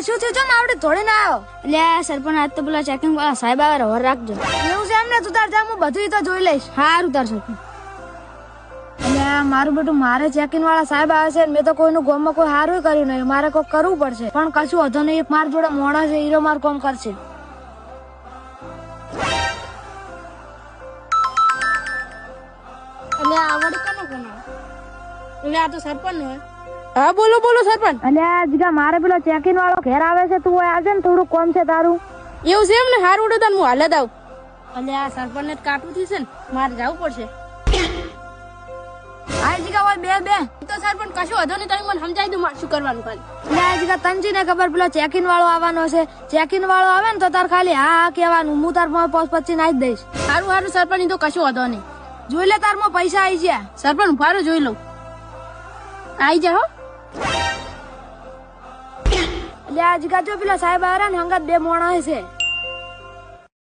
શું થયું? ચમ આવડે થોડી ના આવ્યો? એટલે સરપંચ આજ તો પેલા ચેકિંગ વાળા સાહેબ આવે રવર રાખજો. એવું છે એમને? તું તાર જા, હું બધું તો જોઈ લઈશ. સારું તાર સરપંચ. એટલે મારું બેટું, મારે ચેકિંગ વાળા સાહેબ આવે છે. મેં તો કોઈનું ગામમાં કોઈ સારું કર્યું નહીં. મારે કોઈ કરવું પડશે, પણ કશું વધુ નહીં. મારા જોડે મોડા છે, હીરો મારું કામ કરશે. એટલે આવડે કોનો કોનો? એટલે આ તો સરપંચ નો હોય. હા બોલો બોલો સરપંચ. એટલે જીગા, મારે પેલો ચેકિંગ વાળો ઘેર આવે છે. તું આજે ને થોડું કોમ છે તારું. એવું છે એમ ને? હારું ઉડે તાર હું હાલ જ આવું. એટલે આ સરપંચ ને કાટું થશે ને, મારે જવું પડશે. આ જીગા હોય બે બે. તો સરપંચ કશું વધો નહીં, તમે મને સમજાવી દો મારે શું કરવાનું ખાલી. એટલે આ જીગા, તનજી ને ખબર પેલો ચેકિંગ વાળો આવવાનો છે. ચેકિંગ વાળો આવે ને તો તાર ખાલી હા હા કહેવાનું. હું તાર 5-25 નાખી દઈશ. સારું સારું સરપંચ, તો કશું વધો નહીં. જોઈ લે, તારમાં પૈસા આવી ગયા. સરપંચ ઉભારો જોઈ લઉં. આવી જાઓ. એટલે આ જીગા, જો પેલા સાહેબ આવ્યા ને હંગાત બે મોણા છે.